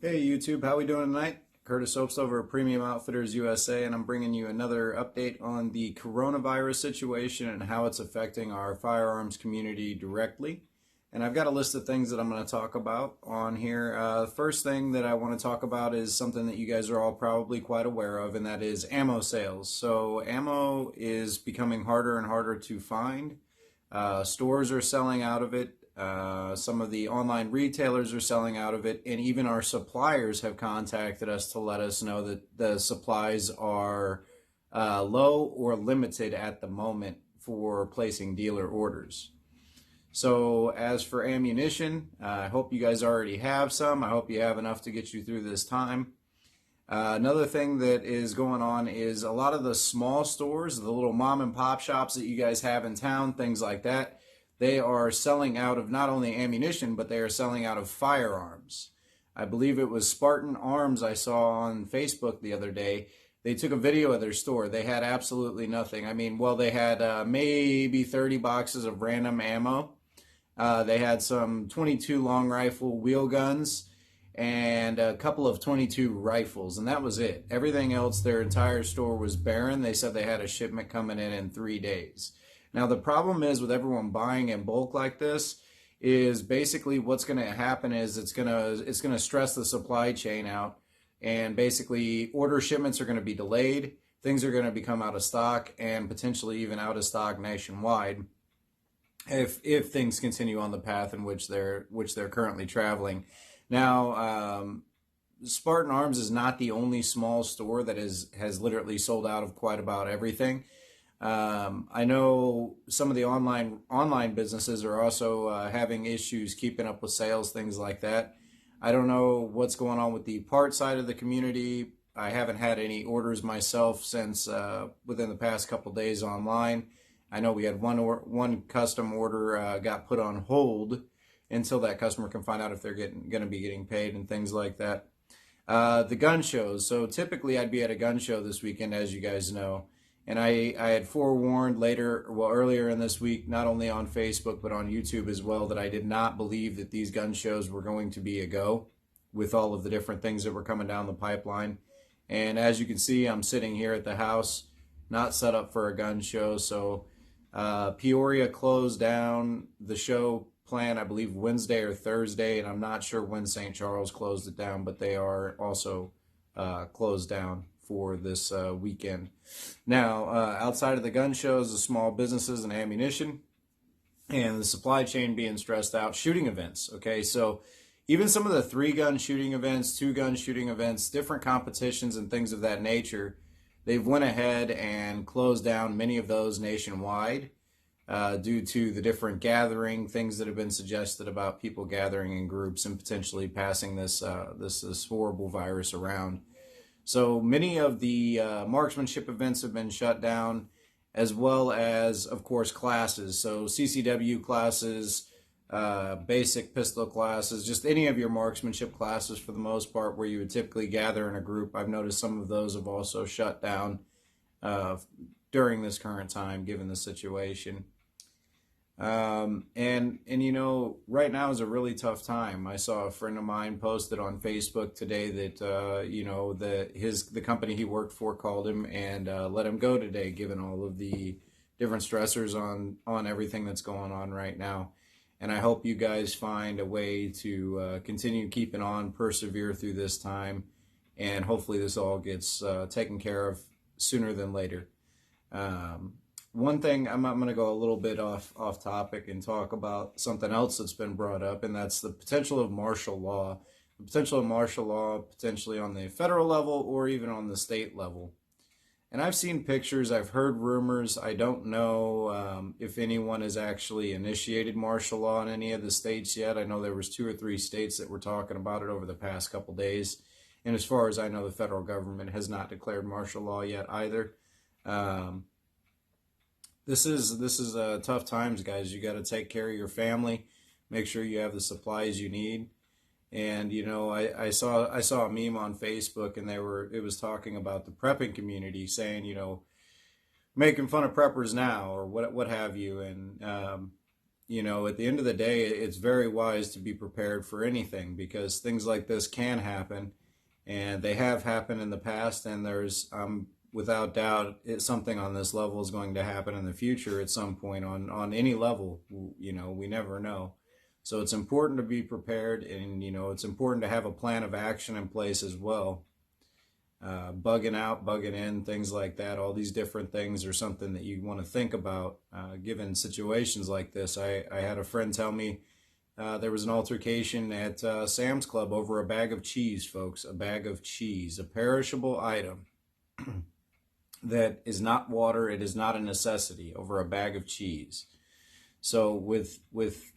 Hey YouTube, how we doing tonight? Curtis Obst over at Premium Outfitters USA, and I'm bringing you another update on the coronavirus situation and how it's affecting our firearms community directly. And I've got a list of things that I'm going to talk about on here. First thing that I want to talk about is something that you guys are all probably quite aware of, and that is ammo sales. So ammo is becoming harder and harder to find. Stores are selling out of it. Some of the online retailers are selling out of it, and even our suppliers have contacted us to let us know that the supplies are low or limited at the moment for placing dealer orders. So as for ammunition, I hope you guys already have some. I hope you have enough to get you through this time. Another thing that is going on is a lot of the small stores, the little mom and pop shops that you guys have in town, things like that, they are selling out of not only ammunition, but they are selling out of firearms. I believe it was Spartan Arms I saw on Facebook the other day. They took a video of their store. They had absolutely nothing. I mean, well, they had maybe 30 boxes of random ammo. They had some 22 long rifle wheel guns and a couple of 22 rifles, and that was it. Everything else, their entire store was barren. They said they had a shipment coming in 3 days. Now, the problem is with everyone buying in bulk like this is basically what's going to happen is it's going to stress the supply chain out, and basically order shipments are going to be delayed. Things are going to become out of stock and potentially even out of stock nationwide if things continue on the path in which they're currently traveling. Now, Spartan Arms is not the only small store that has literally sold out of quite about everything. I know some of the online businesses are also having issues keeping up with sales, things like that. I don't know what's going on with the part side of the community. I haven't had any orders myself since within the past couple days online. I know we had one custom order got put on hold until that customer can find out if they're going to be getting paid and things like that. The gun shows. So typically I'd be at a gun show this weekend, as you guys know. And I had forewarned earlier in this week, not only on Facebook, but on YouTube as well, that I did not believe that these gun shows were going to be a go with all of the different things that were coming down the pipeline. And as you can see, I'm sitting here at the house, not set up for a gun show. So Peoria closed down the show plan, I believe, Wednesday or Thursday, and I'm not sure when St. Charles closed it down, but they are also closed down for this weekend. Now, outside of the gun shows, the small businesses and ammunition and the supply chain being stressed out, shooting events. Okay, so even some of the 3-gun shooting events, 2-gun shooting events, different competitions and things of that nature, they've went ahead and closed down many of those nationwide due to the different gathering things that have been suggested about people gathering in groups and potentially passing this horrible virus around. So many of the marksmanship events have been shut down, as well as, of course, classes. So CCW classes, basic pistol classes, just any of your marksmanship classes for the most part where you would typically gather in a group. I've noticed some of those have also shut down during this current time, given the situation. And you know, right now is a really tough time. I saw a friend of mine posted on Facebook today that you know, the company he worked for called him and let him go today, given all of the different stressors on everything that's going on right now. And I hope you guys find a way to continue keeping on, persevere through this time, and hopefully this all gets taken care of sooner than later. One thing, I'm going to go a little bit off topic and talk about something else that's been brought up, and that's the potential of martial law. The potential of martial law potentially on the federal level or even on the state level. And I've seen pictures, I've heard rumors. I don't know if anyone has actually initiated martial law in any of the states yet. I know there was 2 or 3 states that were talking about it over the past couple days. And as far as I know, the federal government has not declared martial law yet either. This is tough times, guys. You got to take care of your family, make sure you have the supplies you need. And you know, I saw a meme on Facebook, and it was talking about the prepping community, saying, you know, making fun of preppers now or what have you. And at the end of the day, it's very wise to be prepared for anything, because things like this can happen, and they have happened in the past, and there's without doubt something on this level is going to happen in the future at some point on any level. We never know. So it's important to be prepared, and it's important to have a plan of action in place as well. Bugging out, bugging in, things like that, all these different things are something that you want to think about given situations like this. I had a friend tell me there was an altercation at Sam's Club over a bag of cheese, folks. A bag of cheese, a perishable item that is not water, it is not a necessity, over a bag of cheese. So with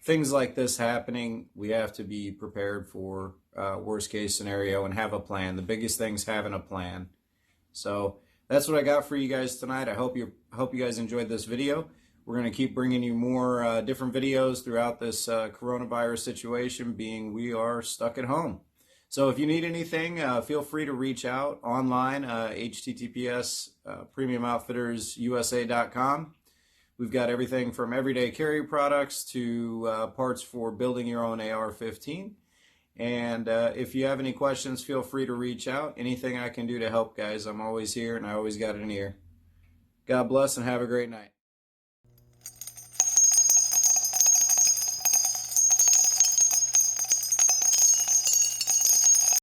things like this happening, we have to be prepared for worst case scenario and have a plan. The biggest thing's having a plan. So that's what I got for you guys tonight. I hope you guys enjoyed this video. We're going to keep bringing you more different videos throughout this coronavirus situation, being we are stuck at home. So if you need anything, feel free to reach out online, https premiumoutfittersusa.com. We've got everything from everyday carry products to parts for building your own AR-15. And if you have any questions, feel free to reach out. Anything I can do to help, guys, I'm always here, and I always got an ear. God bless and have a great night.